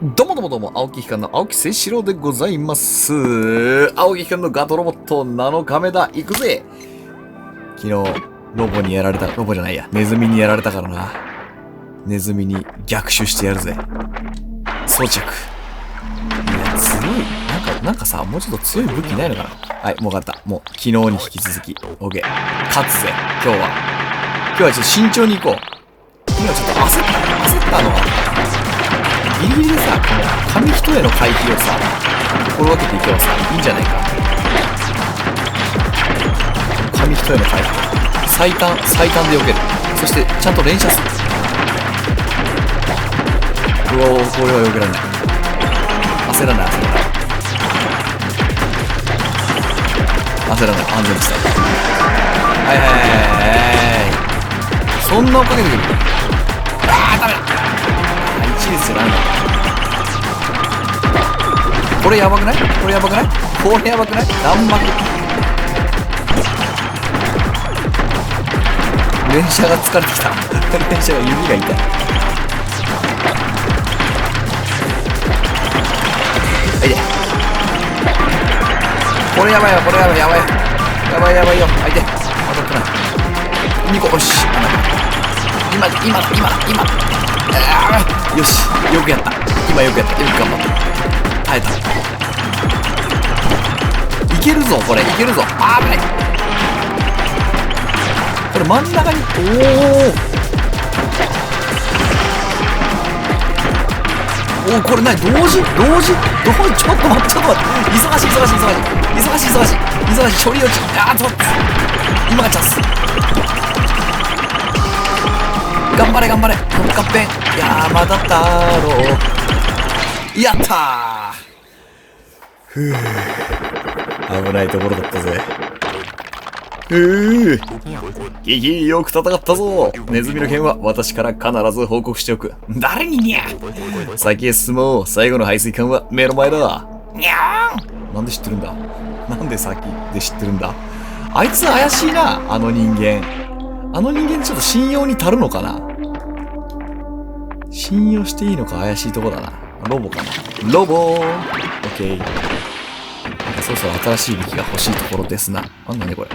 どうもどうもどうも、青木ひかんの青木誠志郎でございます。青木ひかんのガトロボット7日目だ。行くぜ。昨日、ロボにやられた、ロボじゃないや、ネズミにやられたからな。ネズミに逆襲してやるぜ。装着。いや、強い。なんかさ、もうちょっと強い武器ないのかな。はい、もう分かった。もう、昨日に引き続き。OK。勝つぜ、今日は。今日はちょっと慎重に行こう。今ちょっと焦ったのがあった。ギリギリでさ、この紙一重の回避をさ、心がけていけばさ、いいんじゃないか。紙一重の回避。最短で避ける。そして、ちゃんと連射する。これは避けられない。焦らない。安全にしたい。そんな追っかけてくる。ダメだ。1列じゃないの。これやばくない？弾幕。連射が疲れてきた。連射が指が痛い。はいで。これやばいよ。相手。当たってない。2個、よし。今。よし。よくやった。今よく頑張った。耐えた。いけるぞ、これ。危ない。これ真ん中に、これ何同時ちょっと待って。忙しい。処理落ち。今がチャンス。頑張れ。合併。山田太郎。やったー。危ないところだったぜ。よく戦ったぞ。ネズミの件は私から必ず報告しておく。誰ににゃ。先へ進もう。最後の排水管は目の前だ。にゃーん。なんで知ってるんだ。なんで先で知ってるんだ。あいつ怪しいな。あの人間ちょっと信用に足るのかな。信用していいのか怪しいとこだな。ロボかな。ロボー。オッケー。そろそろ新しい武器が欲しいところですな。なんだねこれ。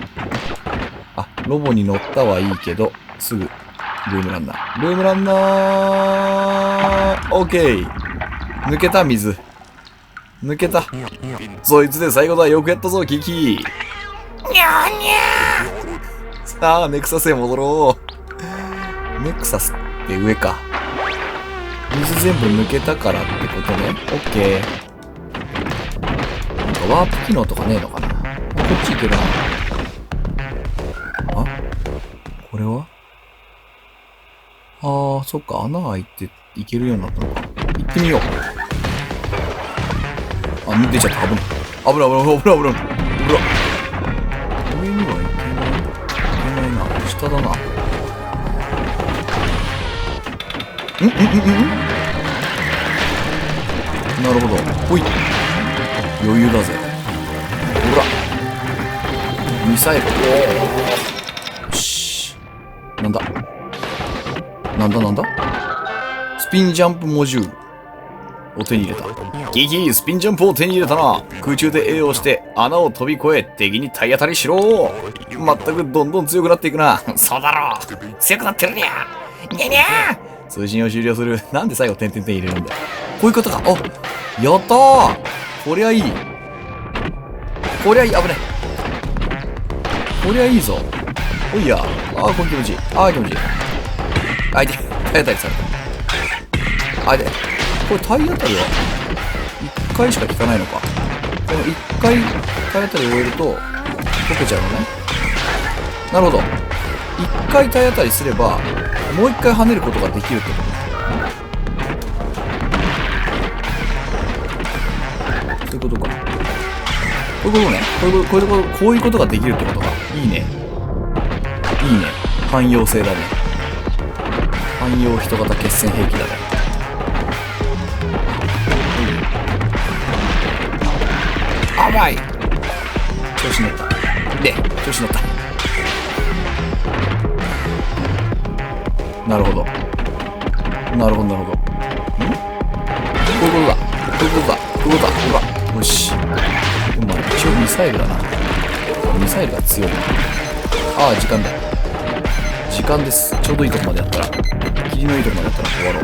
ロボに乗ったはいいけど、すぐ、ルームランナー。オッケー。抜けた、水。そいつで最後だ。よくやったぞ、キキ。にゃーにゃー。さあ、ネクサスへ戻ろう。ネクサスって上か。水全部抜けたからってことね。オッケー。なんかワープ機能とかねえのかな。こっち行けるな。これはそっか。穴開いて行けるようになったのか。行ってみよう。出ちゃった。危ない。上には行けないな。下だな。なるほど。ほい。余裕だぜ。ほら。ミサイル。よし。なんだスピンジャンプモジュールを手に入れた。スピンジャンプを手に入れたな。空中で A をして穴を飛び越え敵に体当たりしろ。まったくどんどん強くなっていくな。そうだろう。強くなってるにゃ。にゃ。通信を終了する。なんで最後点々点入れるんだよ。こういうことか。やったー。こりゃいい。危ない。こりゃいいぞ。おいや。これ気持ちいい。相手、体当たりされた。これ体当たりは1回しか効かないのか。この1回体当たりを終えると溶けちゃうのね。なるほど。1回体当たりすればもう1回跳ねることができるってこと。そういうことか。こういうことね。こういうことができるってことか。いいね。汎用性だね。汎用人型決戦兵器だね。甘い。調子乗った。なるほど。こういうことだ。こういうことだ。こういうことだ。ほら。よし。でもまあ一応ミサイルだな。ミサイルが強い。ああ、時間だ。時間です。ちょうどいいとこまでやったら。霧のいいとこまでやったら終わろう。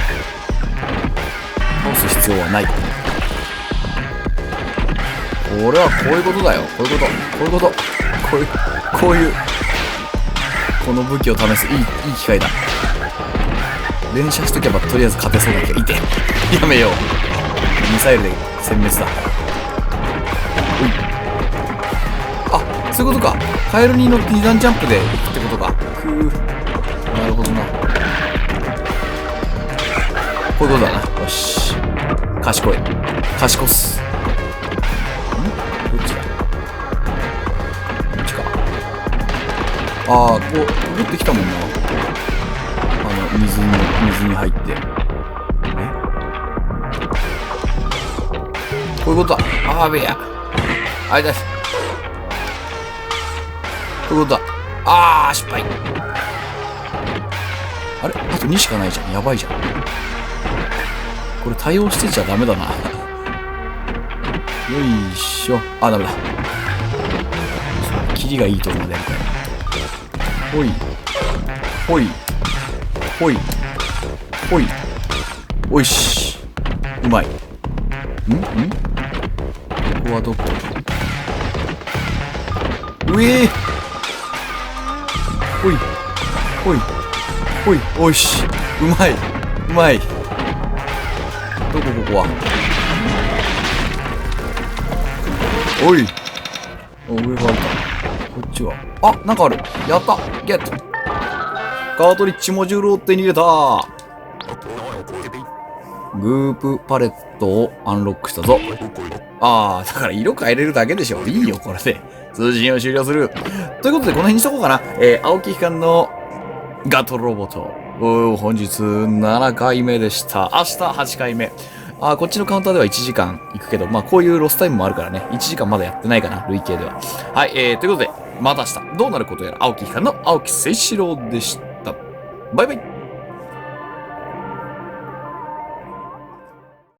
倒す必要はない。俺はこういうことだよ。こういうこと。こういうこと。こういう。この武器を試す。いい機会だ。連射しとけばとりあえず勝てそうだけど、いて。やめよう。ミサイルで殲滅だ。おい。あ、そういうことか。カエルに乗って2段ジャンプで行くってことか。なるほどな。こういうことだな。よし。賢い。賢っす。どっちだ？こっちか。ああ、こう、潜ってきたもんな。水に入って。こういうことだ。あべや。あいだ。こういうことだ。ああ、失敗。あれあと2しかないじゃん。やばいじゃん。これ対応してちゃダメだな。よいしょ。あ、ダメだ。キリがいいところまでやりたい。ほい。ほい。ほい。ほい。おいし。うまい。ここはどこ？うえー。ほい。ほい。ほい。おいし。うまい。うまい。どこここは？おい。上があった。こっちは。あ、なんかある。やった。ゲット。カートリッジモジュールを手に入れた。グープパレットをアンロックしたぞ。ああ、だから色変えれるだけでしょ。いいよ、これで。通信を終了する。ということで、この辺にしとこうかな。青木機関のガトロボット。本日7回目でした。明日8回目。こっちのカウンターでは1時間行くけど、まあこういうロスタイムもあるからね。1時間まだやってないかな、累計では。はい、ということで、また明日、どうなることやら、青木機関の青木誠志郎でした。バイバイ。